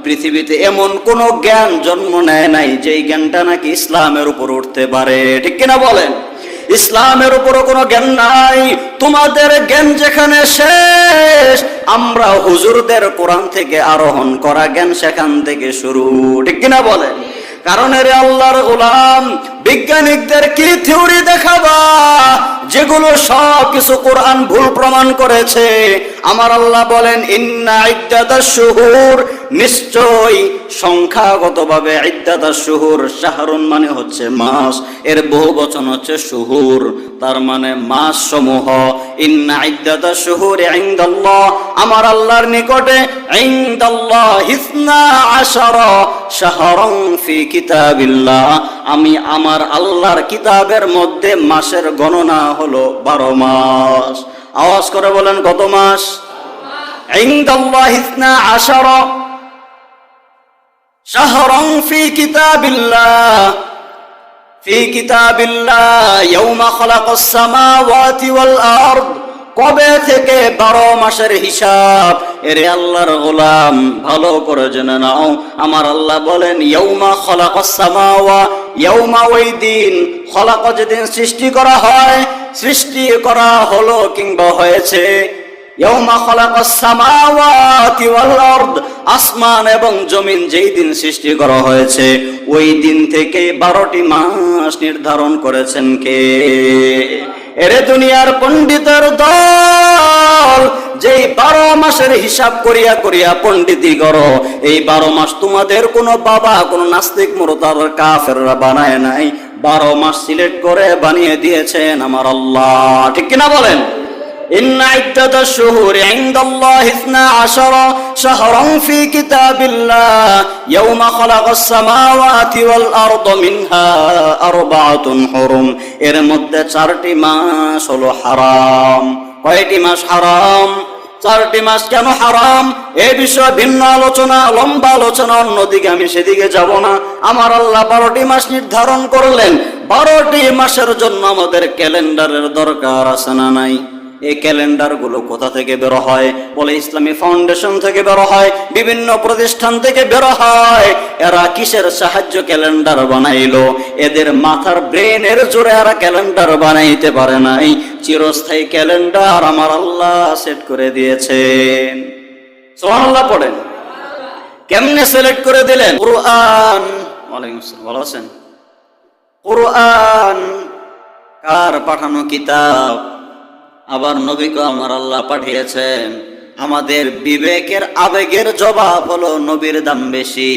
পৃথিবীতে এমন কোন জ্ঞান জন্ম নেয় নাই যেই জ্ঞানটা নাকি ইসলামের উপর উঠতে পারে, ঠিক কিনা বলেন? ইসলামের উপরও কোনো জ্ঞান নাই। তোমাদের জ্ঞান যেখানে শেষ, আমরা হুজুরদের কোরআন থেকে আরোহণ করা জ্ঞান সেখান থেকে শুরু, ঠিক কিনা বলেন? কারণ এর আল্লাহর গোলাম, বিজ্ঞানিকদের কি থিওরি দেখাবা যেগুলো সব কিছু কোরআন ভুল প্রমাণ করেছে? আমার আল্লাহ বলেন ইন্না ইদ্দাতাশ শুহুর, নিশ্চয় সংখ্যাগতভাবে ইদ্দাতাশ শুহুর, শাহরুন মানে হচ্ছে মাস, এর বহু বচন হচ্ছে শুহুর, তার মানে মাস সমূহ। ইন্না ইদ্দাতাশ শুহুর ইনদাল্লাহ, আমার আল্লাহর নিকটে, ইনদাল্লাহ ইসনা আশারা শাহরান ফি কিতাবিল্লাহ, আমি আমার আল্লাহর কিতাবের মধ্যে মাসের গণনা হলো 12 মাস। আওয়াজ করে বলেন কত মাস? ইনদাল্লাহ ইসনা আশারা শাহরান ফি কিতাবিল্লাহ, ফি কিতাবিল্লাহ ইয়াউমা খালাকাস সামাওয়াতি ওয়াল আরদ, কবে থেকে 12 মাসের হিসাব? এরে আল্লাহর গোলাম, ভালো করে জেনে নাও, আমার আল্লাহ বলেন ইয়াউমা খালাকাস সামাওয়া, ইয়াউমা ওই দিন, খালাকা যেদিন সৃষ্টি করা হয়, সৃষ্টি করা হলো কিংবা হয়েছে, ইয়াউমা খালাকাস সামাওয়াতি ওয়াল আরদ, আসমান এবং জমিন যেই দিন সৃষ্টি করা হয়েছে, ওই দিন থেকে 12টি মাস নির্ধারণ করেছেন কে? এরে দুনিয়ার পণ্ডিতের দল, যেই 12 মাসের হিসাব করিয়া করিয়া পণ্ডিতি করো, এই 12 মাস তোমাদের কোনো বাবা, কোনো নাস্তিক মুরতাদ কাফেররা বানায় নাই, 12 মাস সিলেক্ট করে বানিয়ে দিয়েছেন আমার আল্লাহ, ঠিক কিনা বলেন? ইন্না ইদ্দাতাশ শুহুরি ইনদাল্লাহি ইসনা আশারা শাহরান ফি কিতাবিল্লাহ ইয়াউমা খালাকাস সামাওয়াতি ওয়াল আরদ মিনহা আরবাআতুন হুরুম, এর মধ্যে 4টি মাস হলো হারাম। কয়টি মাস হারাম? 4টি মাস। কেন হারাম এ বিষয়ে ভিন্ন আলোচনা, লম্বা আলোচনা, অন্যদিকে আমি সেদিকে যাব না। আমার আল্লাহ 12টি মাস নির্ধারণ করলেন। 12টি মাসের জন্য আমাদের ক্যালেন্ডারের দরকার আছে না নাই? এই ক্যালেন্ডার গুলো কোথা থেকে বের হয়? বলে ইসলামী ফাউন্ডেশন থেকে বের হয়, বিভিন্ন প্রতিষ্ঠান থেকে বের হয়। এরা কিসের সাহায্য ক্যালেন্ডার বানাইলো? এদের মাথার ব্রেনের জোরে এরা ক্যালেন্ডার বানাইতে পারে নাই। চিরস্থায়ী ক্যালেন্ডার আমার আল্লাহ সেট করে দিয়েছেন। সুবহানাল্লাহ পড়েন। কেমনে সিলেক্ট করে দিলেন? কুরআন। ওয়ালাইকুম আসসালাম, ভালো আছেন? কুরআন কার পাঠানো কিতাব? আবার নবীকে আমার আল্লাহ পাঠিয়েছেন। আমাদের বিবেকের আবেগের জবাব হলো নবীর দাম বেশি,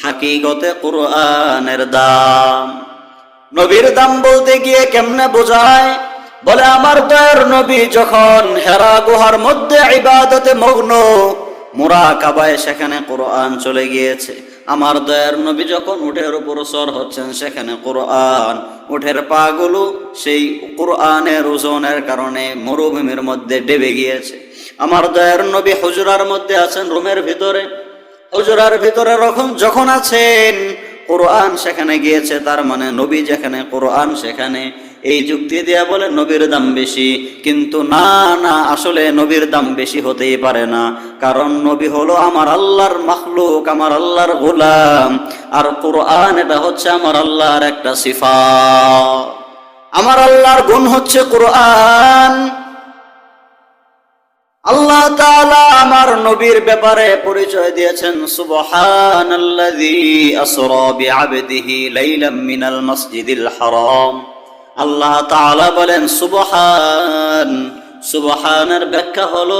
হাকিকতে কুরআনের দাম। নবীর দাম বলতে গিয়ে কেমনে বোঝায়? বলে আমার দয়ার নবী যখন হেরা গুহার মধ্যে ইবাদতে মগ্ন, মুরাকাবায় সেখানে কোরআন চলে গিয়েছে। আমার দয়ার নবী যখন উটের উপর সর হচ্ছেন, সেখানে কোরআন, উটের পাগুলো সেই কোরআনের ওজনের কারণে মরুভূমির মধ্যে ডেবে গিয়েছে। আমার দয়ার নবী হুজরার মধ্যে আছেন, রুমের ভিতরে, হুজরার ভিতরে যখন আছেন, কোরআন সেখানে গিয়েছে, তার মানে নবী যেখানে কোরআন সেখানে। এই যুক্তি দিয়া বলে নবীর দাম বেশি, কিন্তু না না, আসলে নবীর দাম বেশি হতেই পারে না। কারণ নবী হলো আমার আল্লাহর মাখলুক, আমার আল্লাহর গোলাম, আর কোরআন এটা হচ্ছে আমার আল্লাহর একটা সিফাত। আমার আল্লাহর গুণ হচ্ছে কোরআন। আল্লাহ তাআলা আমার নবীর ব্যাপারে পরিচয় দিয়েছেন, সুবহানাল্লাযী আসরা বিআবদিহি লাইলাম মিনাল মাসজিদিল হারাম। আল্লাহ তাআলা বলেন সুবহান। সুবহানের ব্যাখ্যা হলো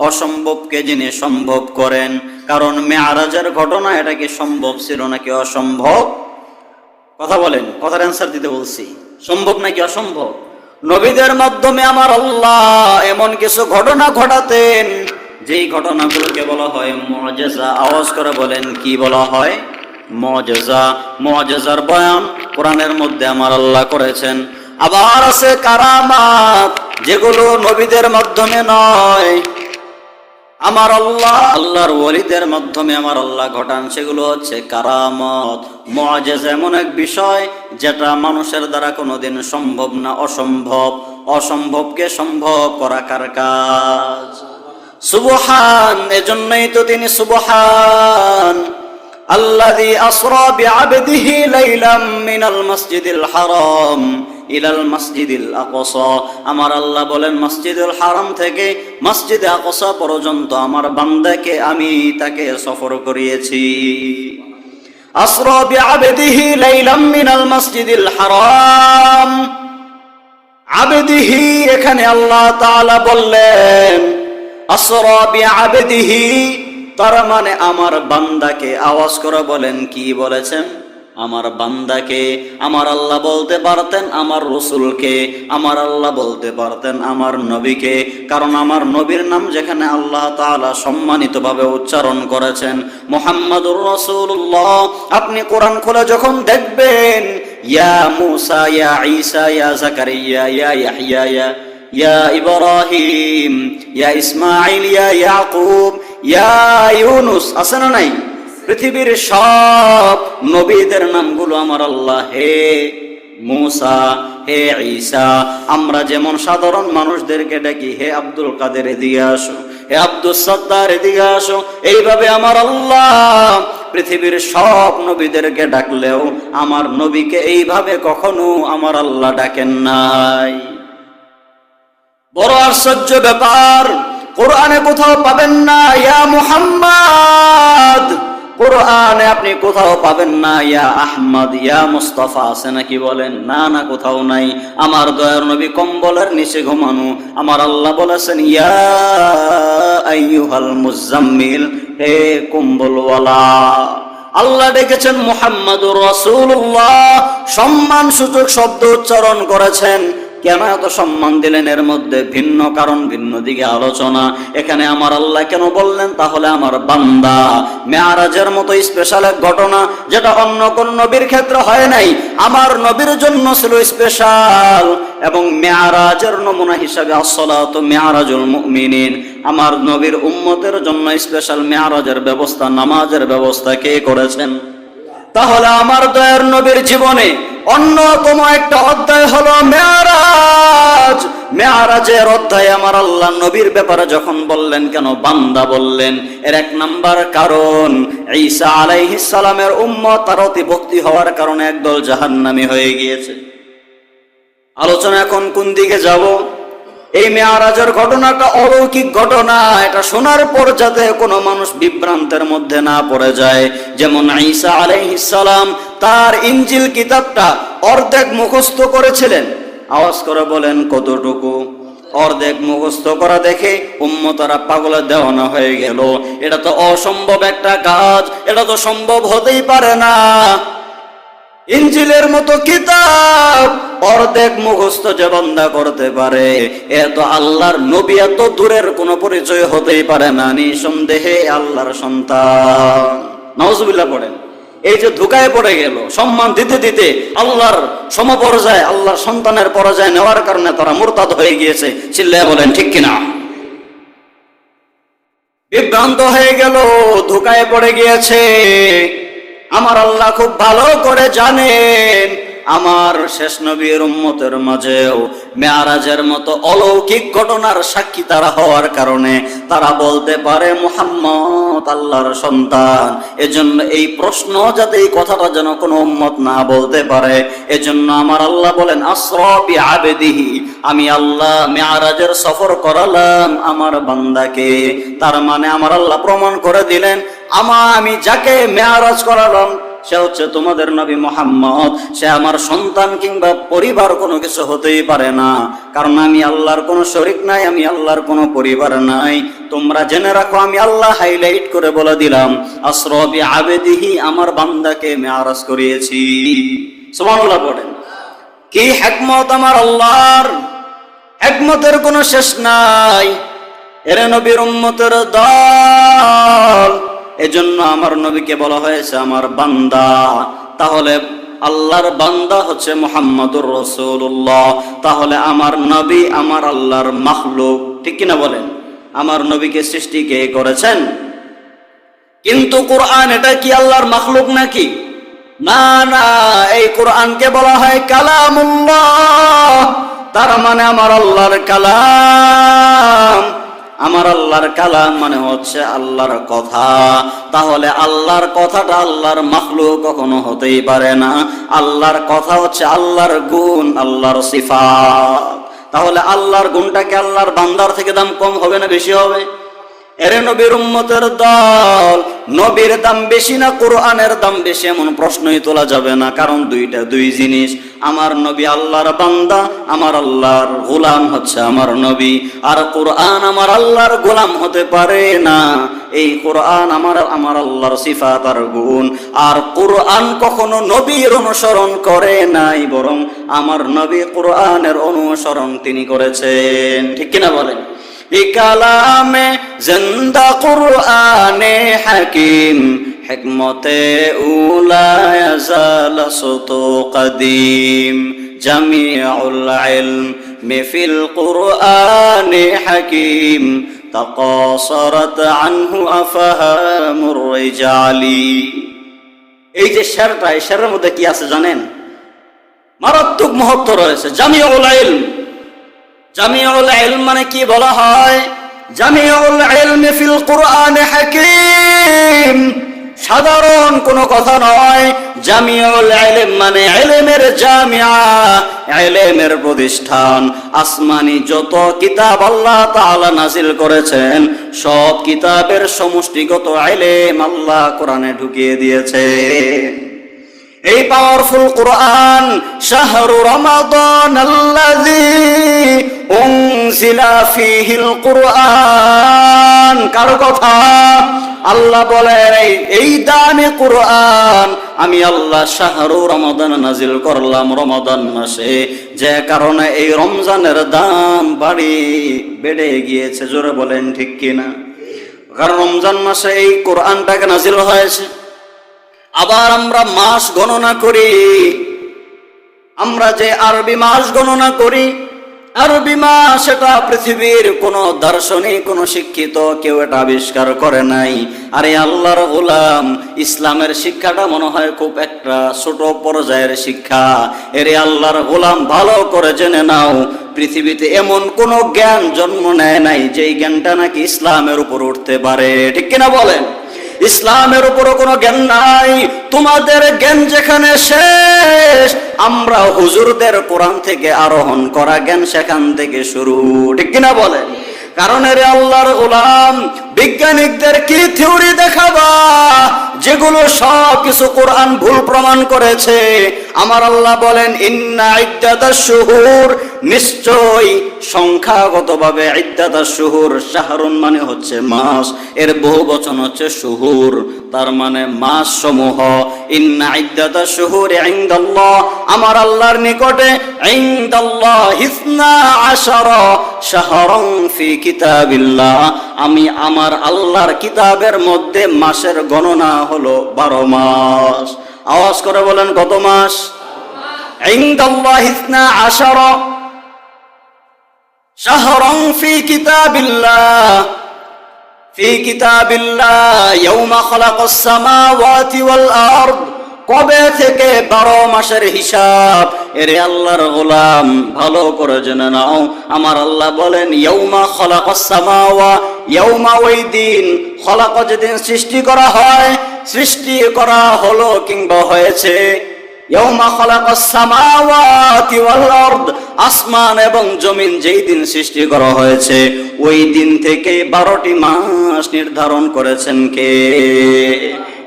অসম্ভবকে যিনি সম্ভব করেন। কারণ মেরাজের ঘটনা, এটা কি সম্ভব ছিল নাকি অসম্ভব? কথা বলেন, কথার অ্যান্সার দিতে বলছি। সম্ভব নাকি অসম্ভব? নবীদের মাধ্যমে আমার আল্লাহ এমন কিছু ঘটনা ঘটাতেন, যেই ঘটনাগুলোকে বলা হয় মুআজিজা। আওয়াজ করে বলেন, কি বলা হয়? মুআজিজা। মুআজিজার বয়ান কোরআনের মধ্যে আমার আল্লাহ করেছেন। আবার আছে কারামাত, যেগুলো নবীদের মাধ্যমে নয়, আমার আল্লাহ আল্লাহর ওয়ালিদের মাধ্যমে আমার আল্লাহ ঘটান। সেগুলো হচ্ছে কারামত। মুআজিজা এমন এক বিষয় যেটা মানুষের দ্বারা কোনোদিন সম্ভব না, অসম্ভব। অসম্ভবকে সম্ভব করা কার কাজ? সুবহান। এজন্যই তো তিনি সুবহান। আল্লাযী আসরা বিআবদিহি লাইলাম মিনাল মাসজিদিল হারাম ইলাল মাসজিদিল আকসা। আমার আল্লাহ বলেন মসজিদুল হারাম থেকে মসজিদে আকসা পর্যন্ত আমার বান্দাকে আমি তাকে সফর করিয়েছি। আসরা বিআবদিহি লাইলাম মিনাল মাসজিদিল হারাম, আবদিহি এখানে আল্লাহ তাআলা বললেন আসরা বিআবদিহি, তার মানে আমার বান্দাকে। আওয়াজ করে বলেন কি বলেছেন? আমার বান্দাকে। আমার আল্লাহ বলতে পারতেন আমার রাসূলকে, আমার আল্লাহ বলতে পারতেন আমার নবীকে, কারণ আমার নবীর নাম যেখানে আল্লাহ তাআলা সম্মানিতভাবে উচ্চারণ করেছেন মুহাম্মাদুর রাসূলুল্লাহ। আপনি কোরআন খুলে যখন দেখবেন ইয়া মূসা ইয়া ঈসা ইয়া যাকারিয়া ইয়া ইয়াহইয়া ইয়া ইব্রাহিম ইয়া ইসমাঈল ইয়া ইয়াকুব ইয়া ইউনুস, আছে না নাই? পৃথিবীর সব নবীদের নামগুলো আমার আল্লাহ হে মূসা হে ঈসা। আমরা যেমন সাধারণ মানুষদেরকে ডাকি হে আব্দুল কাদের এদিকে আসো, হে আব্দুল সত্তার এদিকে আসো, এইভাবে আমার আল্লাহ পৃথিবীর সব নবীদেরকে ডাকলেও আমার নবীকে এইভাবে কখনো আমার আল্লাহ ডাকেন নাই। বড় আশ্চর্য ব্যাপার, কোরআনে কোথাও পাবেন না ইয়া মুহাম্মদ, কোরআনে আপনি কোথাও পাবেন না ইয়া আহমদ ইয়া মুস্তাফা, আছে নাকি বলেন? না না, কোথাও নাই। আমার দয়ার নবী কম্বলের নিচে ঘুমানো, আমার আল্লাহ বলেছেন ইয়া আইয়ুহাল মুজাম্মিল, হে কম্বলওয়ালা। আল্লাহ ডেকেছেন মুহাম্মাদুর রাসূলুল্লাহ, সম্মান সূচক শব্দ উচ্চারণ করেছেন। কেন এত সম্মান দিলেন? এর মধ্যে ভিন্ন কারণ, ভিন্ন দিকে আলোচনা। এখানে আমার আল্লাহ কেন বললেন? তাহলে আমার বান্দা মেরাজের মতো স্পেশাল এক ঘটনা, যেটা অন্য কোন নবীর ক্ষেত্রে হয় নাই, আমার নবীর জন্য ছিল স্পেশাল। এবং মেরাজের নমুনা হিসাবে আসসালাতু মেরাজুল মুমিনিন, আমার নবীর উম্মতের জন্য স্পেশাল মেরাজের ব্যবস্থা, নামাজের ব্যবস্থা কে করেছেন? তাহলে আমার দয়ার নবীর জীবনে অন্যতম একটা অধ্যায় হলো মেরাজ। মেরাজের অধ্যায়ে আমার আল্লাহ নবীর ব্যাপারে যখন বললেন, কেন বান্দা বললেন? এর এক নাম্বার কারণ, ঈসা আলাইহিস সালামের উম্মত তার অতিভক্তি হওয়ার কারণে একদল জাহান্নামী হয়ে গিয়েছে। আলোচনা এখন কোন দিকে যাব? এই মেরাজের ঘটনাটা অলৌকিক ঘটনা, এটা শোনার পর যাতে কোনো মানুষ বিভ্রান্তের মধ্যে না পড়ে যায়। যেমন ঈসা আলাইহিস সালাম তার ইনজিল কিতাবটা অর্ধেক মুখস্থ করেছিলেন। আওয়াজ করে বলেন কতটুকু? অর্ধেক মুখস্থ করা দেখে উম্মতরা পাগলের দেওয়ানা হয়ে গেল। এটা তো অসম্ভব একটা কাজ, এটা তো সম্ভব হতেই পারে না। ইনজিলের মতো কিতাব অর্ধেক মুখস্থ যে বান্দা করতে পারে, এত আল্লাহর নবী, এত দূরের কোনো পরিচয় হতেই পারে না, নিঃসন্দেহে আল্লাহর সন্তান। নাউজুবিল্লাহ পড়েন। এই যে ধোঁকায় পড়ে গেল, সম্মান দিতে দিতে আল্লাহর সমপর্যায়ে, আল্লাহর সন্তানের পরাজয় নেওয়ার কারণে তারা মুরতাদ হয়ে গিয়েছে। চিল্লায় বলেন ঠিক কিনা? বিভ্রান্ত হয়ে গেল, ধোঁকায় পড়ে গিয়েছে। আমার আল্লাহ খুব ভালো করে জানেন আমার শেষ নবীর উম্মতের মাঝেও মেরাজের মতো অলৌকিক ঘটনার সাক্ষী তারা হওয়ার কারণে তারা বলতে পারে মুহাম্মদ আল্লাহর সন্তান। এজন্য এই প্রশ্ন যাতে, এই কথাটা যেন কোনো উম্মত না বলতে পারে, এজন্য আমার আল্লাহ বলেন আসরা বিআবদিহি, আমি আল্লাহ মেরাজের সফর করালাম আমার বান্দাকে। তার মানে আমার আল্লাহ প্রমাণ করে দিলেন আমি যাকে মেরাজ করালাম সে হচ্ছে তোমাদের নবী মুহাম্মদ। সে আমার সন্তান কিংবা পরিবার কোনো কিছু হতেই পারে না, কারণ আমি আল্লাহর কোনো শরীক নাই, আমি আল্লাহর কোনো পরিবার নাই। তোমরা জেনে রাখো, আমি আল্লাহ হাইলাইট করে বলে দিলাম আসরা বিআবদিহি, আমার বান্দাকে মেরাজ করিয়েছি। সুবহানাল্লাহ পড়েন। কি হিকমত আমার আল্লাহর, হিকমতের কোনো শেষ নাই। এর নবীর উম্মতের দল, এজন্য আমার নবীকে বলা হয়েছে আমার বান্দা। তাহলে আল্লাহর বান্দা হচ্ছে মুহাম্মাদুর রাসূলুল্লাহ। তাহলে আমার নবী আমার আল্লাহর মাখলুক, ঠিক কিনা বলেন? আমার নবীকে সৃষ্টি কে করেছেন? কিন্তু কোরআন এটা কি আল্লাহর মাখলুক নাকি? না না, এই কোরআনকে বলা হয় কালামুল্লাহ। তার মানে আমার আল্লাহর কালাম। আমার আল্লাহর কালাম মানে হচ্ছে আল্লাহর কথা। তাহলে আল্লাহর কথাটা আল্লাহর মাখলুক কখনো হতেই পারে না। আল্লাহর কথা হচ্ছে আল্লাহর গুণ, আল্লাহর সিফাত। তাহলে আল্লাহর গুণটাকে আল্লাহর বান্দার থেকে দাম কম হবে না বেশি হবে? এরে নবীর উম্মতের দল, নবীর দাম বেশি না কোরআনের দাম বেশি এমন প্রশ্নই তোলা যাবে না। কারণ দুই জিনিস। আমার নবী আল্লাহর বান্দা, আমার আল্লাহর গোলাম হচ্ছে আমার নবী। আর কোরআন আমার আল্লাহর গোলাম হতে পারে না। এই কোরআন আমার আল্লাহর সিফাত আর গুণ। আর কোরআন কখনো নবীর অনুসরণ করে নাই, বরং আমার নবী কোরআনের অনুসরণ তিনি করেছেন। ঠিক কিনা বলেন? কালামে জিন্দা কুরআনে হাকিম, হিকমতে উলা ইয়াজাল সুতু কদিম, জামিউল ইলম ফিল কুরআনে হাকিম, তাকাসারাত আনহু আফহামুর রিজালি। এই যে শেরটা, এই শেরের মধ্যে কি আছে জানেন? মারাত্মক মহত্ব রয়েছে। জামিউল ইলম, জামিউল ইলম মানে কি বলা হয়? জামিউল ইলম ফিল কুরআনে হাকিম, সাধারণ কোনো কথা নয়। জামিউল ইলম মানে ইলমের জামিয়া, ইলমের প্রতিষ্ঠান। আসমানি যত কিতাব আল্লাহ তাআলা নাজিল করেছেন, সব কিতাবের সমষ্টিগত ইলম আল্লাহ কোরআনে ঢুকিয়ে দিয়েছে। এই পাওয়ারফুল কোরআন, শাহরু রমাদান আল্লাযী উনজিলা ফীহিল কুরআন, কার কথা? আল্লাহ বলেন এই দামি কোরআন আমি আল্লাহ শাহরু রমাদান নাজিল করলাম রমাদান মাসে, যে কারণে এই রমজানের দাম বেড়ে গিয়েছে। জোরে বলেন ঠিক কিনা? কারণ রমজান মাসে এই কোরআনটাকে নাজিল হয়েছে। আবার আমরা মাস গণনা করি, আমরা যে আরবি মাস গণনা করি, আরবি মাস সেটা পৃথিবীর কোন দার্শনিক, কোন শিক্ষিত কেউ এটা আবিষ্কার করে নাই। আরে আল্লাহর গোলাম, ইসলামের শিক্ষাটা মনে হয় খুব একটা ছোট পর্যায়ের শিক্ষা। এরে আল্লাহর গোলাম, ভালো করে জেনে নাও, পৃথিবীতে এমন কোন জ্ঞান জন্ম নেয় নাই যেই জ্ঞানটা নাকি ইসলামের উপর উঠতে পারে। ঠিক কিনা বলেন? ইসলামের উপরও কোনো জ্ঞান নাই। তোমাদের জ্ঞান যেখানে শেষ, আমরা হুজুরদের কোরআন থেকে আরোহণ করা জ্ঞান সেখান থেকে শুরু। ঠিক কিনা বলেন? কারণ এর আল্লাহর গোলাম, বিজ্ঞানিকদের কি থিওরি দেখাবা যেগুলো সব কিছু কোরআন ভুল প্রমাণ করেছে? আমার আল্লাহ বলেন ইন্না ইদ্দাতাশ শুহুর, নিশ্চয় সংখ্যাগতভাবে ইদ্দাতাশ শুহুর, শাহরুন মানে হচ্ছে মাস, এর বহু বচন হচ্ছে শুহুর, তার মানে মাস সমূহ। ইন্না ইদ্দাতাশ শুহুর ইনদাল্লাহ, আমার আল্লাহর নিকটে, ইনদাল্লাহ ইসনা আশারা শাহরান ফি কিতাবিল্লাহ, আমি আমার আল্লাহর কিতাবের মধ্যে মাসের গণনা হলো 12 মাস। আওয়াজ করে বলেন কত মাস? ইনদাল্লাহ ইসনা আশারা শাহরান ফি কিতাবিল্লাহ, ফি কিতাবিল্লাহ ইয়াউমা খালাকাস সামাওয়াতি ওয়াল আরদ, কবে থেকে 12 মাসের হিসাব। এরে আল্লাহর গোলাম, ভালো করে জেনে নাও, আমার আল্লাহ বলেন ইয়াউমা খালাকাস সামাওয়া, ইয়াউমা ওই দিন, খলাক যেদিন সৃষ্টি করা হয়, সৃষ্টি করা হলো কিংবা হয়েছে, ইয়াউমা খালাকাস সামাওয়াতি ওয়াল আরদ, আসমান এবং জমিন যেই দিন সৃষ্টি করা হয়েছে, ওই দিন থেকে 12টি মাস নির্ধারণ করেছেন কে?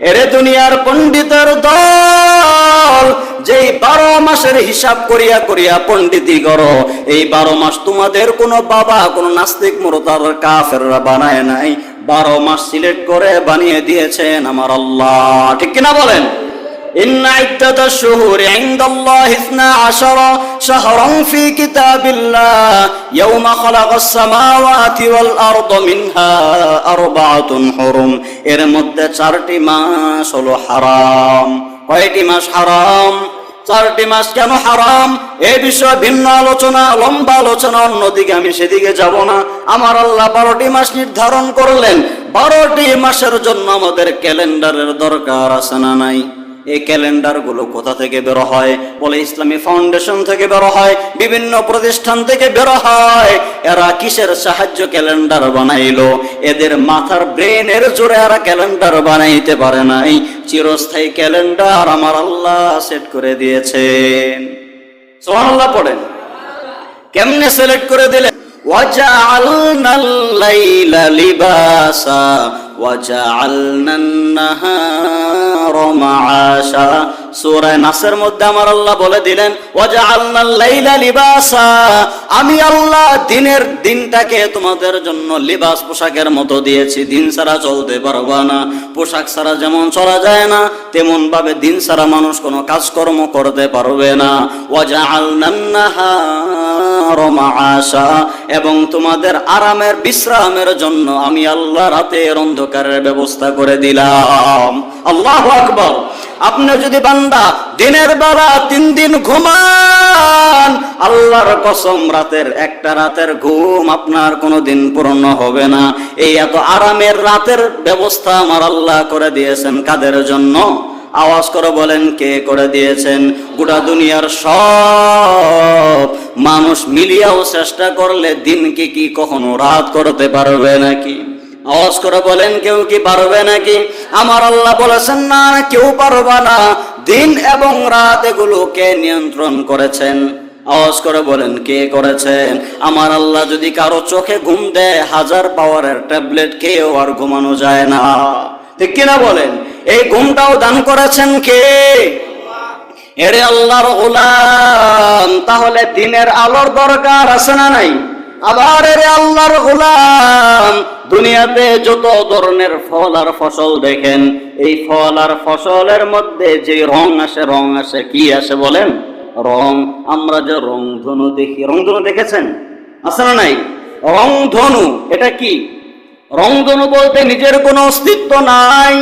এরে দুনিয়ার পণ্ডিতের দল, যেই 12 মাসের হিসাব করিয়া করিয়া পণ্ডিতি করো, এই 12 মাস তোমাদের কোনো বাবা, কোনো নাস্তিক মুরতাদ কাফেররা বানায় নাই। 12 মাস সিলেক্ট করে বানিয়ে দিয়েছেন আমার আল্লাহ। ঠিক কিনা বলেন? ইন্না ইদ্দাতাশ শুহুরি ইনদাল্লাহি ইসনা আশারা শাহরান ফি কিতাবিল্লাহ ইয়াউমা খালাকাস সামাওয়াতি ওয়াল আরদ মিনহা আরবাআতুন হুরুম, এর মধ্যে 4টি মাস হলো হারাম। কয়টি মাস হারাম? 4টি মাস। কেন হারাম? এই বিষয়ে ভিন্ন আলোচনা, লম্বা আলোচনা, অন্যদিকে আমি সেদিকে যাব না। আমার আল্লাহ 12টি মাস নির্ধারণ করলেন। 12টি মাসের জন্য আমাদের ক্যালেন্ডারের দরকার আছে না নাই? এই ক্যালেন্ডার গুলো কোথা থেকে বের হয়? বলে ইসলামী ফাউন্ডেশন থেকে বের হয়, বিভিন্ন প্রতিষ্ঠান থেকে বের হয়। এরা কিসের সাহায্য ক্যালেন্ডার বানাইলো? এদের মাথার ব্রেনের জোরে এরা ক্যালেন্ডার বানাইতে পারে নাই। চিরস্থায়ী ক্যালেন্ডার আমার আল্লাহ সেট করে দিয়েছেন। সুবহানাল্লাহ পড়েন। কেমনে সিলেক্ট করে দিলেন? ওয়াজআলনাল লাইলা লিবাসা ওয়াজআলনান নাহারা মাআশা। সূরা নাসের মধ্যে আমার আল্লাহ বলে দিলেন ওয়াজআলনাল লাইলা লিবাসা, আমি আল্লাহ দিনটাকে তোমাদের জন্য লিবাস, পোশাকের মতো দিয়েছি। দিন ছাড়া চলতে পারবা না। পোশাক ছাড়া যেমন চলা যায় না, তেমন ভাবে দিন ছাড়া মানুষ কোনো কাজকর্ম করতে পারবে না। ওয়াজআলনান নাহারা মাআশা, এবং তোমাদের আরামের বিশ্রামের জন্য আমি আল্লাহ রাতের অন্ধকারের ব্যবস্থা করে দিলাম। আল্লাহু আকবার। আপনি যদি বান্দা দিনের বেলা 3 দিন ঘুমান, আল্লাহর কসম একটা রাতের ঘুম আপনার কোনোদিন পূর্ণ হবে না। এই এত আরামের রাতের ব্যবস্থা আমার আল্লাহ করে দিয়েছেন কাদের জন্য? আওয়াজ করে বলেন, কে করে দিয়েছেন? গোটা দুনিয়ার সব মানুষ মিলিয়াও চেষ্টা করলে দিনকে কি কখনো রাত করতে পারবে নাকি? আওয়াজ করে বলেন, কেউ কি পারবে নাকি? আমার আল্লাহ বলেছেন না, কেউ পারবে না। দিন এবং রাত এগুলোকে নিয়ন্ত্রণ করেছেন। আওয়াজ করে বলেন, কে করেছেন? আমার আল্লাহ যদি কারো চোখে ঘুম দেয়, 1000 পাওয়ারের ট্যাবলেট খেয়েও আর ঘুমানো যায় না। ঠিক কিনা বলেন? এই ঘুমটাও দান করেছেন কে? এরে আল্লাহর গোলাম। তাহলে দিনের আলোর দরকার আছে না নাই? আবার এরে আল্লাহর গোলাম, দুনিয়াতে যত ধরনের ফল আর ফসল দেখেন, এই ফল আর ফসলের মধ্যে যে রং আসে কি আসে বলেন? রং। আমরা যে রংধনু দেখি, রংধনু দেখেছেন? আছে না নাই? রংধনু এটা কি? রংধনু বলতে নিজের কোনো অস্তিত্ব নাই।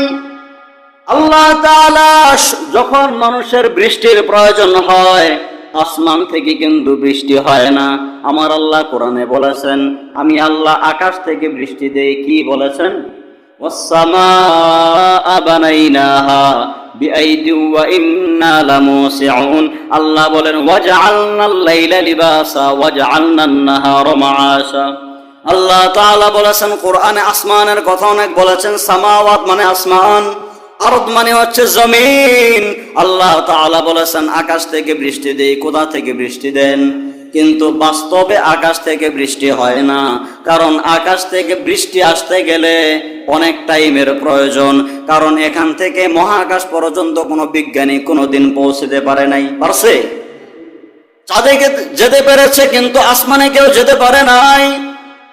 আল্লাহ তাআলা যখন মানুষের বৃষ্টির প্রয়োজন হয়, আসমান থেকে কিন্তু বৃষ্টি হয় না। আমার আল্লাহ কোরআনে বলেছেন, আমি আল্লাহ আকাশ থেকে বৃষ্টি দেই। কি বলেছেন? ওয়াস-সামাআ বানাইনাহা বিআইদি ওয়া ইন্না লামুসিউন। আল্লাহ বলেন ওয়াজআলনাল লাইলা লিবাসা ওয়াজআলনান নাহারা মাআশা। আল্লাহ তাআলা বলেছেন কোরআনে, আসমানের কথা অনেক বলেছেন। সামাওয়াত মানে আসমান, আরদ মানে হচ্ছে জমিন। আল্লাহ তাআলা বলেছেন আকাশ থেকে বৃষ্টি দেই। কোথা থেকে বৃষ্টি দেন? কিন্তু বাস্তবে আকাশ থেকে বৃষ্টি হয় না, কারণ আকাশ থেকে বৃষ্টি আসতে গেলে অনেক টাইমের প্রয়োজন। কারণ এখান থেকে মহাকাশ পর্যন্ত কোনো বিজ্ঞানী কোনোদিন পৌঁছতে পারে নাই। পারছে? চাঁদে যেতে পেরেছে, কিন্তু আসমানে কেউ যেতে পারে নাই।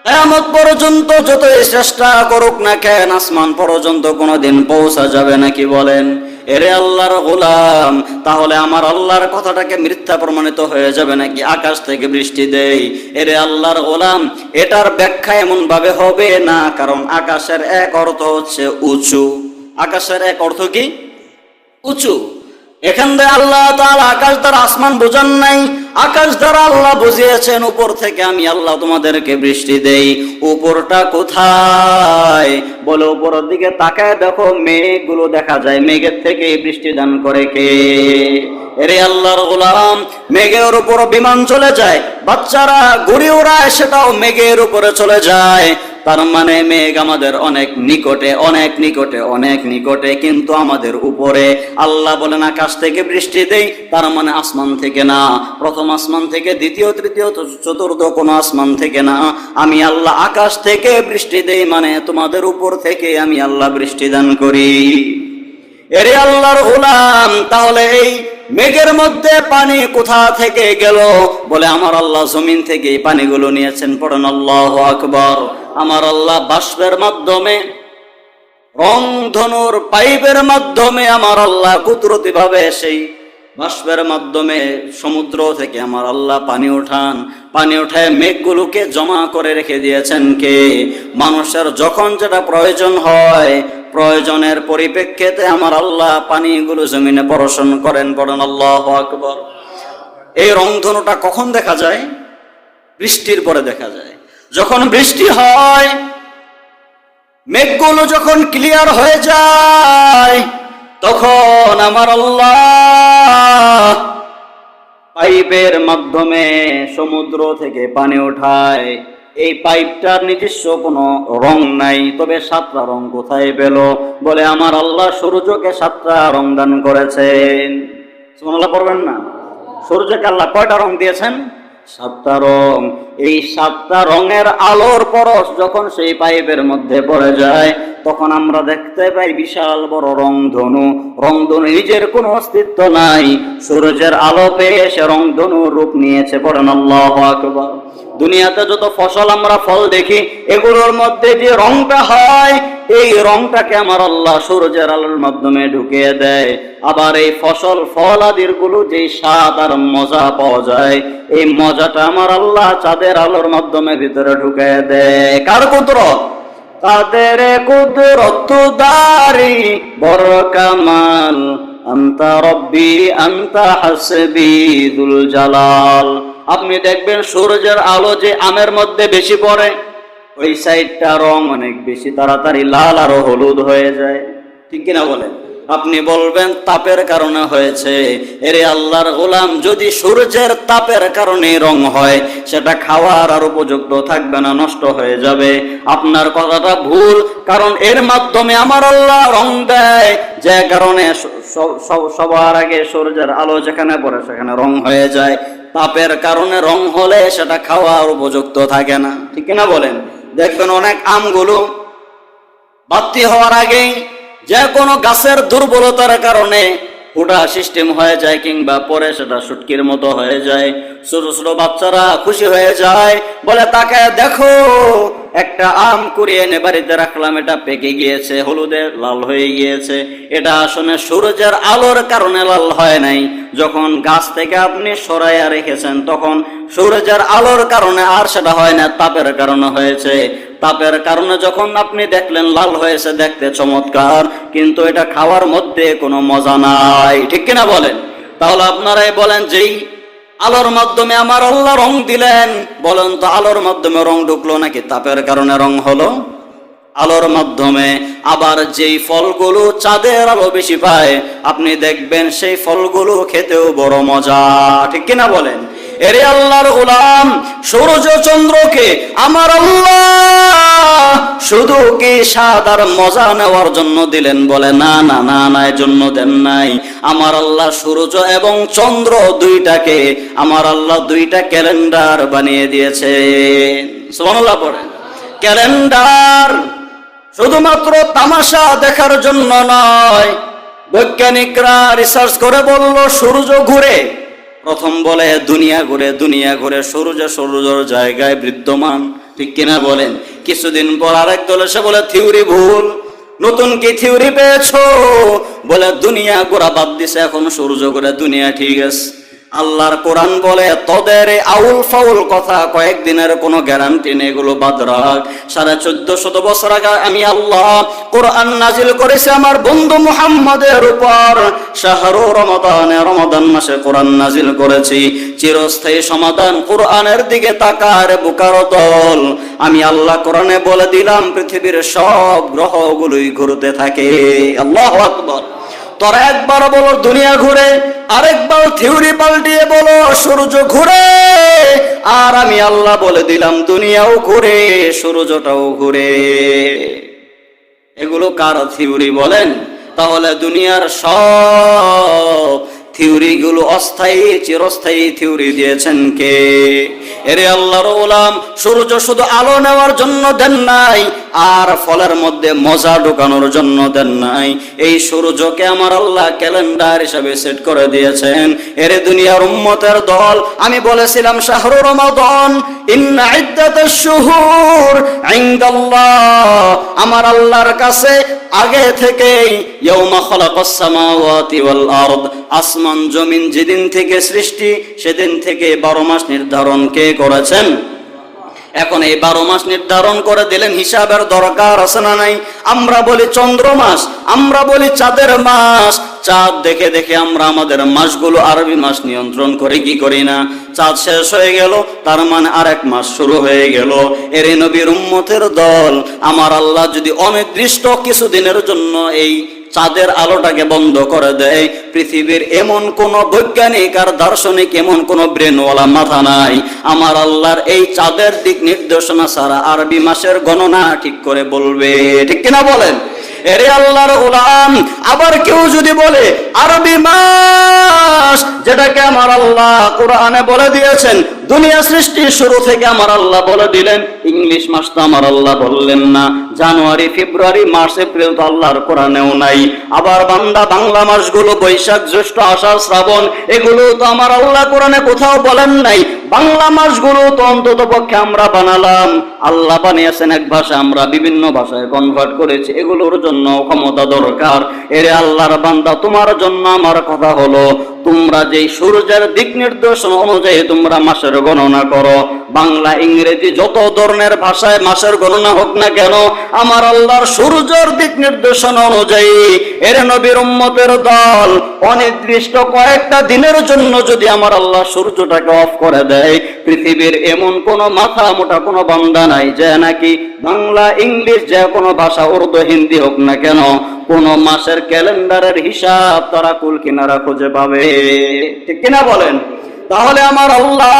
কিয়ামত পর্যন্ত যতই চেষ্টা করুক না কেন, আসমান পর্যন্ত কোনোদিন পৌঁছা যাবে নাকি বলেন? এরে আল্লাহর গোলাম, তাহলে আমার আল্লাহর কথাটাকে মিথ্যা প্রমাণিত হয়ে যাবে নাকি আকাশ থেকে বৃষ্টি দেই? এরে আল্লাহর গোলাম, এটার ব্যাখ্যা এমন ভাবে হবে না। কারণ আকাশের এক অর্থ হচ্ছে উঁচু। আকাশের এক অর্থ কি? উঁচু। এখান থেকে আল্লাহ তাআলা আকাশ দ্বারা আসমান বোঝান নাই, আকাশ দ্বারা আল্লাহ বুঝিয়েছেন উপর থেকে আমি আল্লাহ তোমাদেরকে বৃষ্টি দেই। উপরটা কোথায়? বলে উপরের দিকে তাকায় দেখো, মেঘগুলো দেখা যায়। মেঘের থেকে বৃষ্টি দান করে কে? এরে আল্লাহর গোলাম, মেঘের উপর বিমান চলে যায়, বাচ্চারা ঘুরে ওড়ায়, সেটাও মেঘের উপরে চলে যায়। তার মানে মেঘ আমাদের অনেক নিকটে, অনেক নিকটে, অনেক নিকটে, কিন্তু আমাদের উপরে। আল্লাহ বলেন আকাশ থেকে বৃষ্টি দেই, তার মানে আসমান থেকে না। প্রথম আসমান থেকে, দ্বিতীয়, তৃতীয়, চতুর্থ কোনো আসমান থেকে না। আমি আল্লাহ আকাশ থেকে বৃষ্টি দেই, মানে তোমাদের উপর থেকে আমি আল্লাহ বৃষ্টি দান করি। এরে আল্লাহর গোলাম, তাহলে এই মেঘের মধ্যে পানি কোথা থেকে গেল? বলে আমার আল্লাহ জমিন থেকে এই পানিগুলো নিয়েছেন। পড়েন আল্লাহু আকবার। আমার আল্লাহ বাষ্পের মাধ্যমে, রংধনুর পাইপের মাধ্যমে আমার আল্লাহ কুদরতি ভাবে সেই বাষ্পের মাধ্যমে সমুদ্র থেকে আমার আল্লাহ পানি উঠান। পানি উঠায় মেঘগুলোকে জমা করে রেখে দিয়েছেন কে? মানুষের যখন যেটা প্রয়োজন হয়, প্রয়োজনের পরিপ্রেক্ষিতে আমার আল্লাহ পানিগুলো জমিনে বর্ষণ করেন। পড়েন আল্লাহু আকবার। এই রংধনুটা কখন দেখা যায়? বৃষ্টির পরে দেখা যায়। যখন বৃষ্টি হয়, মেঘগুলো যখন ক্লিয়ার হয়ে যায়, তখন আমার আল্লাহ পাইপের মাধ্যমে সমুদ্র থেকে পানি ওঠায়। এই পাইপটার নিজস্ব কোনো রং নাই, তবে 7টা রং কোথায় পেল? বলে আমার আল্লাহ সূর্যকে 7টা রং দান করেছেন। সুবহানাল্লাহ পড়বেন না? সূর্যকে আল্লাহ কয়টা রং দিয়েছেন? 7টা রং। এই 7টা রঙের আলোর পরশ যখন সেই পাইপের মধ্যে পড়ে যায়, তখন আমরা দেখতে পাই বিশাল বড় রংধনু। রংধনু নিজের কোনো অস্তিত্ব নাই, সূর্যের আলো পেয়ে সে রংধনুর রূপ নিয়েছে। পড়েন আল্লাহু আকবার। দুনিয়াতে যত ফসল আমরা ফল দেখি, এগুলোর মধ্যে যে রংটা হয়, এই রংটাকে আমার আল্লাহ সূর্যের আলোর মাধ্যমে ঢুকিয়ে দেয়। আবার এই ফসল ফল আদির গুলো যে স্বাদ আর মজা পাওয়া যায়, এই মজাটা আমার আল্লাহ চাঁদের আলোর মাধ্যমে ভিতরে ঢুকিয়ে দেয়। কার কুদরত? কাদের কুদরত দারি বড় কামাল, আনতা রব্বি আনতা হাসবি দুল জালাল। আপনি দেখবেন সূর্যের আলো যে আমের মধ্যে বেশি পড়ে, ওই সাইডটা রং অনেক বেশি তাড়াতাড়ি লাল আর হলুদ হয়ে যায়, ঠিক কিনা বলেন? আপনি বলবেন তাপের কারণে হয়েছে। এরে আল্লাহর গোলাম, যদি সূর্যের তাপের কারণে রং হয়, সেটা খাওয়ার আর উপযুক্ত থাকবে না, নষ্ট হয়ে যাবে। আপনার কথাটা ভুল, কারণ এর মাধ্যমে আমার আল্লাহ রং দেয়, যে কারণে সবার আগে সূর্যের আলো যেখানে পড়ে সেখানে রং হয়ে যায়। তাপের কারণে রং হলে সেটা খাওয়ার উপযুক্ত থাকে না, ঠিক কিনা বলেন? দেখবেন অনেক আমগুলো বাতি হওয়ার আগেই যে কোনো গাছের দুর্বলতার কারণে ওটা সিস্টেম হয়ে যায়, কিংবা পরে সেটা শুটকির মতো হয়ে যায়। ছোট ছোট বাচ্চারা খুশি হয়ে যায়, বলে তাকে দেখো একটা আম কুড়িয়ে এনে বাড়িতে রাখলাম, এটা পেকে গিয়েছে, হলুদে লাল হয়ে গিয়েছে। এটা আসলে সূর্যের আলোর কারণে লাল হয় নাই। যখন গাছ থেকে আপনি সরাইয়া রেখেছেন, তখন সূর্যের আলোর কারণে আর সেটা হয় না, তাপের কারণে হয়েছে। তাপের কারণে যখন আপনি দেখলেন লাল হয়েছে, দেখতে চমৎকার, কিন্তু এটা খাওয়ার মধ্যে কোনো মজা নাই, ঠিক কিনা বলেন? তাহলে আপনারাই বলেন, যেই আলোর মাধ্যমে আমার আল্লাহ রং দিলেন, বলেন তো আলোর মাধ্যমে রং ঢুকলো নাকি তাপের কারণে রং হলো? আলোর মাধ্যমে। আবার যেই ফলগুলো চাঁদের আলো বেশি পায়, আপনি দেখবেন সেই ফলগুলো খেতেও বড় মজা, ঠিক কিনা বলেন? এরে আল্লাহর গোলাম, সূর্য চন্দ্রকে আমার আল্লাহ শুধু কি স্বাদ আর মজা নেওয়ার জন্য দিলেন? বলে না না না না, এর জন্য দেন নাই। আমার আল্লাহ সূর্য এবং চন্দ্র দুইটাকে আমার আল্লাহ দুইটা ক্যালেন্ডার বানিয়ে দিয়েছে। সুবহানাল্লাহ পড়েন। ক্যালেন্ডার শুধুমাত্র তামাশা দেখার জন্য নয়। বৈজ্ঞানিকরা রিসার্চ করে বলল সূর্য ঘুরে। প্রথম বলে দুনিয়া ঘুরে, দুনিয়া ঘুরে, সূর্য সূর্যের জায়গায় বিদ্যমান, ঠিক কিনা বলেন? কিছুদিন পর আরেক দল এসে বলে থিওরি ভুল। নতুন কি থিওরি পেয়েছো? বলে দুনিয়া ঘোরা বাদ দিছে, এখন সূর্য ঘুরে, দুনিয়া ঠিক আছে। আল্লাহর কোরআন বলে তোদের আউল ফাউল কথা কয়েকদিনের কোনো গ্যারান্টি নেই, এগুলো বাদ রাখ। 1450 বছর আগে আমি আল্লাহ কোরআন নাজিল করেছি আমার বন্ধু মুহাম্মাদের উপর। শাহরু রমাদানে, রমাদান মাসে কোরআন নাজিল করেছি। চিরস্থায়ী সমাধান কোরআনের দিকে তাকার বুকার দল। আমি আল্লাহ কোরআনে বলে দিলাম পৃথিবীর সব গ্রহগুলোই ঘুরতে থাকে। আল্লাহু আকবার। তোরা একবার বলো দুনিয়া ঘুরে, আরেকবার থিওরি পাল্টিয়ে বলো সূর্য ঘুরে। আর আমি আল্লাহ বলে দিলাম দুনিয়াও ঘুরে, সূর্যটাও ঘুরে। এগুলো কার থিওরি বলেন? তাহলে দুনিয়ার সব থিওরি গুলো অস্থায়ী, চিরস্থায়ী থিওরি দিয়েছেন কে? এরে আল্লাহর গোলাম, সূর্য শুধু আলো নেওয়ার জন্য দেন নাই, আর ফলের মধ্যে মজা ঢোকানোর জন্য দেন নাই। এই সূর্যকে আমার আল্লাহ ক্যালেন্ডার হিসাবে সেট করে দিয়েছেন। এরে দুনিয়ার উম্মতের দল, আমি বলেছিলাম শাহরু রমাদান ইন্না ইদ্দাতাশ শুহুর ইনদাল্লাহ, আমার আল্লাহর কাছে আগে থেকেই ইয়াউমা খালাকাস সামাওয়াতি ওয়াল আরদ, আসমান জমিন যেদিন থেকে সৃষ্টি সেদিন থেকে 12 মাস নির্ধারণ কে করেছেন? এখন এই 12 মাস নির্ধারণ করে দিলেন, হিসাবের দরকার আছে না নাই? আমরা বলি চন্দ্র মাস, আমরা বলি চাঁদের মাস। চাঁদ দেখে দেখে আমরা আমাদের মাসগুলো আরবি মাস নিয়ন্ত্রণ করি কি করি না? চাঁদ শেষ হয়ে গেল, তার মানে আরেক মাস শুরু হয়ে গেল। এর নবীর উম্মতের দল, আমার আল্লাহ যদি অনির্দিষ্ট কিছুদিনের জন্য এই চাঁদের আলোটাকে বন্ধ করে দেয়। পৃথিবীর এমন কোন বৈজ্ঞানিক আর দার্শনিক, এমন কোন ব্রেনওয়ালা মাথা নাই আমার আল্লাহর এই চাঁদের দিক নির্দেশনা ছাড়া আরবি মাসের গণনা ঠিক করে বলবে। ঠিক কিনা বলেন? এরে আল্লাহর গোলাম, আবার কেউ যদি বলে আরবি মাস, যেটাকে আমার আল্লাহ কোরআনে বলে দিয়েছেন, দুনিয়া সৃষ্টির শুরু থেকে আমার আল্লাহ বলে দিলেন, ইংলিশ মাস তো আমার আল্লাহ বললেন না, জানুয়ারি, ফেব্রুয়ারি, মার্চ, এপ্রিল তো আল্লাহর কোরআনেও নাই। আবার বান্দা বাংলা মাসগুলো বৈশাখ, জ্যৈষ্ঠ, আষাঢ়, শ্রাবণ, এগুলো তো আমার আল্লাহ কোরআনে কোথাও বলেন নাই। বাংলা মাসগুলো তো অন্তত পক্ষে আমরা বানালাম, আল্লাহ বানিয়েছেন এক ভাষা, আমরা বিভিন্ন ভাষায় কনভার্ট করেছি, এগুলোর জন্য ক্ষমতা দরকার। এরে আল্লাহর বান্দা, তোমার জন্য আমার কথা হলো, তোমরা যে সূর্যের দিক নির্দেশনা অনুযায়ী তোমরা মাসের গণনা করো, বাংলা, ইংরেজি, যত ধরনের ভাষায় মাসের গণনা হোক না কেন, আমার আল্লাহর সূর্যের দিক নির্দেশনা অনুযায়ী এর নবীর উম্মতের দল অনির্দিষ্ট কয়েকটা দিনের জন্য যদি আমার আল্লাহ সূর্যটাকে অফ করে দেয়, পৃথিবীর এমন কোন মাথা মোটা কোনো বান্দা নাই যে নাকি বাংলা, ইংলিশ, যে কোনো ভাষা, উর্দু, হিন্দি হোক না কেন, কোন মাসের ক্যালেন্ডারের হিসাব তারা কুল কিনারা খুঁজে পাবে। ঠিক কিনা বলেন? তাহলে আমার আল্লাহ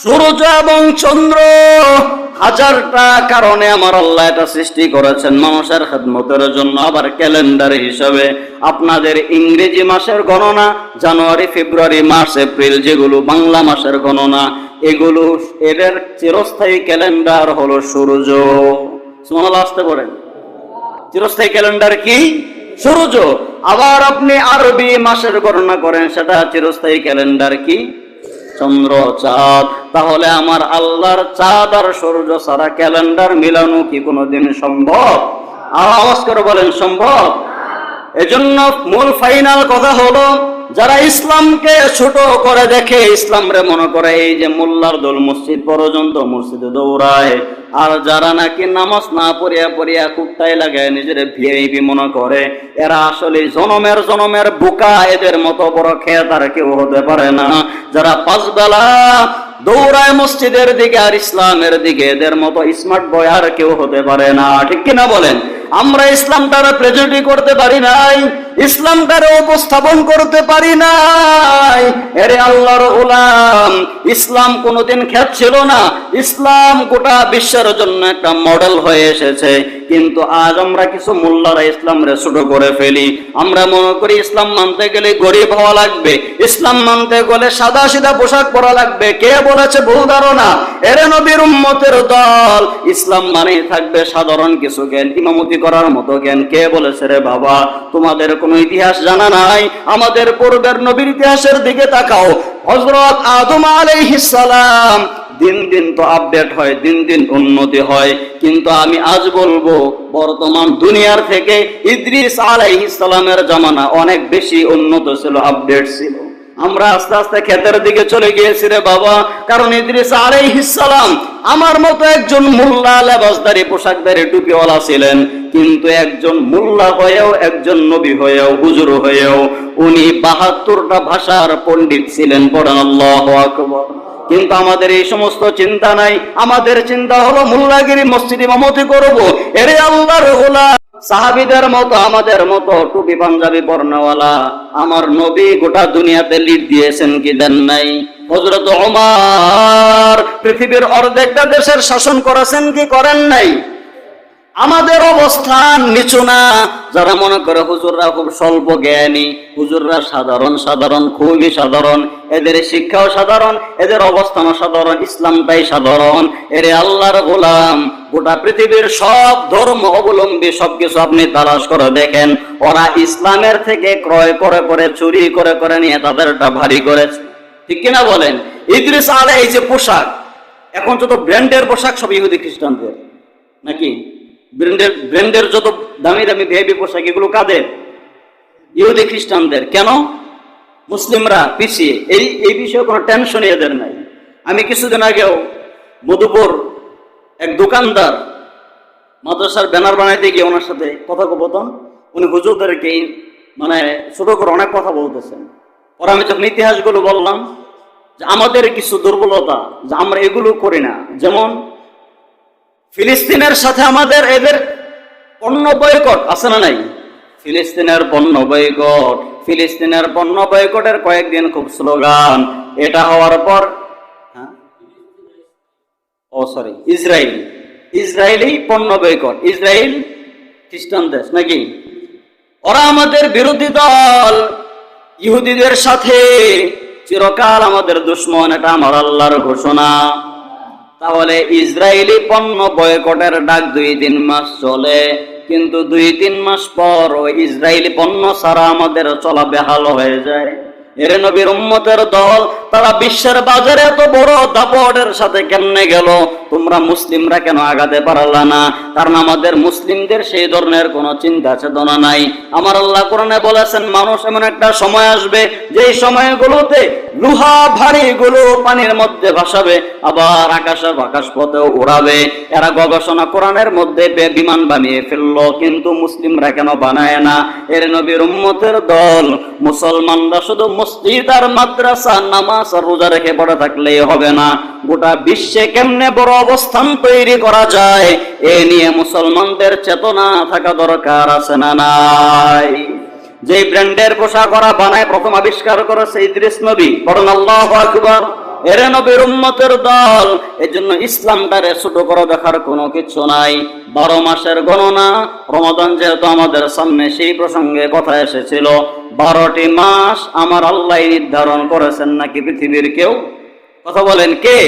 সূর্য এবং চন্দ্র, হাজারটা কারণে আমার আল্লাহ এটা সৃষ্টি করেছেন মানুষের খেদমতের জন্য। আবার ক্যালেন্ডার হিসাবে আপনাদের ইংরেজি মাসের গণনা জানুয়ারি, ফেব্রুয়ারি, মার্চ, এপ্রিল, যেগুলো বাংলা মাসের গণনা, এগুলো এদের চিরস্থায়ী ক্যালেন্ডার হলো সূর্য। সুবহানাল্লাহ, আসতে পারেন? চিরস্থায়ী ক্যালেন্ডার কি? সূর্য। আবার আপনি আরবি মাসের গণনা করেন, সেটা চিরস্থায়ী ক্যালেন্ডার কি? চন্দ্র, চাঁদ। তাহলে আমার আল্লাহর চাঁদ আর সূর্য ছাড়া ক্যালেন্ডার মিলানো কি কোনোদিন সম্ভব? আর আওয়াজ করে বলেন, সম্ভব? এজন্য মূল ফাইনাল কথা হলো, যারা ইসলামকে ছোট করে দেখে, ইসলাম রে মনে করে এই যে মোল্লার দল মসজিদ পর্যন্ত মসজিদে দৌড়ায়, আর যারা নাকি নামাজ না পড়িয়া পড়িয়া কুত্তায় লাগায় নিজের ভিআইপি মনে করে, এরা আসলে জনমের বোকা। এদের মতো বড় খেত আর কেউ হতে পারে না। যারা 5 বেলা দৌড়ায় মসজিদের দিকে আর ইসলামের দিকে, এদের মতো স্মার্ট বয় আর কেউ হতে পারে না। ঠিক কিনা বলেন? আমরা ইসলামটারে প্রেজেন্ট করতে পারি নাই, ইসলামটারে উপস্থাপন করতে পারি নাই। এরে আল্লাহর গোলাম, ইসলাম কোনোদিন খ্যাত ছিল না, ইসলাম গোটা বিশ্বের জন্য একটা মডেল হয়ে এসেছে। কিন্তু আজ আমরা কিছু মোল্লারা ইসলামরে ছোট করে ফেলি। আমরা মনে করি ইসলাম মানতে গেলে গরিব হওয়া লাগবে, ইসলাম মানতে গেলে সাদা সিধা পোশাক পরা লাগবে। কে বলেছে? ভুল ধারণা। এরে নবীর উম্মতের দল, ইসলাম মানে থাকবে সাধারণ কিছু জ্ঞান, ইমামতি করার মতো জ্ঞান। কে বলেছে রে বাবা? তোমাদের কোনো ইতিহাস জানা নাই? আমাদের পূর্বের নবীর ইতিহাসের দিকে তাকাও। হযরত আদম আলাইহিস সালাম দিন দিন তো আপডেট হয়, দিন দিন উন্নতি হয়, কিন্তু আমি আজ বলবো বর্তমান দুনিয়ার থেকে ইদ্রিস আলাইহিস সালামের জামানা অনেক বেশি উন্নত ছিল, আপডেট ছিল। আমরা আস্তে আস্তে ক্ষেতের দিকে চলে গিয়েছি রে বাবা, কারণ ইদ্রিস আলাইহিস সালাম আমার মতো একজন মোল্লা, লেবাসদারি, পোশাকদারি, টুপিওয়ালা ছিলেন, কিন্তু একজন মোল্লা হয়েও, একজন নবী হয়েও, হুজুর হয়েও উনি 72টা ভাষার পণ্ডিত ছিলেন। পড়েন আল্লাহু আকবার। কিন্তু আমাদের এই সমস্ত চিন্তা নাই, আমাদের চিন্তা হলো মোল্লাগিরি, মসজিদ ইমামতি করব। এরে আল্লাহর গোলাম, সাহাবীদের মতো আমাদের মতো টুপি পাঞ্জাবি পরনেওয়ালা আমার নবী গোটা দুনিয়াতে লিড দিয়েছেন কি দেন নাই? হযরত ওমর পৃথিবীর অর্ধেকটা দেশের শাসন করেছেন কি করেন নাই? আমাদের অবস্থান নিচু না। যারা মনে করে হুজুররা খুব স্বল্প জ্ঞানী, হুজুররা সাধারণ, খুবই সাধারণ, এদের শিক্ষাও সাধারণ, এদের অবস্থানও সাধারণ, ইসলামটাই সাধারণ। এরে আল্লাহর গোলাম, গোটা পৃথিবীর সব ধর্ম অবলম্বী সবকিছু আপনি তালাশ করে দেখেন, ওরা ইসলামের থেকে ক্রয় করে চুরি করে নিয়ে তাদেরটা ভারী করেছে। ঠিক কিনা বলেন? ইদ্রিস আলাইহিস যে পোশাক, এখন যত ব্র্যান্ডের পোশাক সব ইহুদি খ্রিস্টানদের, নাকি? ব্র্যান্ডের যত দামি দামি ভিআইপি পোশাক, এগুলো কাদের? ইহুদি খ্রিস্টানদের। কেন? মুসলিমরা পিছিয়ে, এই বিষয়ে কোনো টেনশন এদের নাই। আমি কিছুদিন আগেও মধুপুর এক দোকানদার মাদ্রাসার ব্যানার বানাইতে গিয়ে ওনার সাথে কথোপকথন, উনি হুজুরদেরকে মানে ছোট করে অনেক কথা বলতেছেন। পরে আমি যখন ইতিহাসগুলো বললাম যে আমাদের কিছু দুর্বলতা, যে আমরা এগুলো করি না, যেমন ফিলিস্তিনের সাথে আমাদের এদের পণ্য বয়কট আছে না নাই? ফিলিস্তিনের পণ্য বয়কট, ফিলিস্তিনের পণ্য বয়কটের কয়েকদিন খুব স্লোগান। এটা হওয়ার পর ইসরায়েলি পণ্য বয়কট। ইসরায়েল খ্রিস্টান দেশ নাকি? ওরা আমাদের বিরোধী দল, ইহুদিদের সাথে চিরকাল আমাদের দুশমন, এটা আমার আল্লাহর ঘোষণা। তাহলে ইসরায়েলি পণ্য বয়কটের ডাক 2-3 মাস চলে, কিন্তু 2-3 মাস পর ওই ইসরায়েলি পণ্য ছাড়া আমাদের চলা বেহাল হয়ে যায়। এর নবীর উম্মতের দল, তারা বিশ্বের বাজারে এত বড় দাপটের সাথে কেমনে গেল? তোমরা মুসলিমরা কেন আগাতে পারলা না? কারণ আমাদের মুসলিমদের সেই ধরনের কোনো চিন্তা চেতনা নাই। আমার আল্লাহ কোরআনে বলেছেন, মানুষ এমন একটা সময় আসবে যেই সময়গুলোতে লোহা ভারী গুলো পানির মধ্যে ভাসাবে, আবার আকাশ পথেও উড়াবে। এরা গবেষণা কোরআনের মধ্যে বিমান বানিয়ে ফেললো, কিন্তু মুসলিমরা কেন বানায় না? এর নবীর উম্মতের দল, মুসলমানরা শুধু মসজিদ আর মাদ্রাসা, নামাজ আর রোজা রেখে পড়ে থাকলেই হবে না, গোটা বিশ্বে কেমনে বড় অবস্থান তৈরি করা যায় এ নিয়ে মুসলমানদের চেতনা থাকা দরকার, আছে না নাই? যে ব্র্যান্ডের পোশাক ওরা বানায়, প্রথম আবিষ্কার করেছে ইদ্রিস নবী। বলেন আল্লাহু আকবার। এর নবীর উম্মতের দল, এজন্য ইসলামটারে ছোট করে দেখার কোনো কিছু নাই। 12 মাসের গণনা, রমাদান যেহেতু আমাদের সামনে, সেই প্রসঙ্গে কথা এসেছিল। 12টি মাস আমার আল্লাহ নির্ধারণ করেছেন, নাকি পৃথিবীর কেউ? কথা বলেন, কে?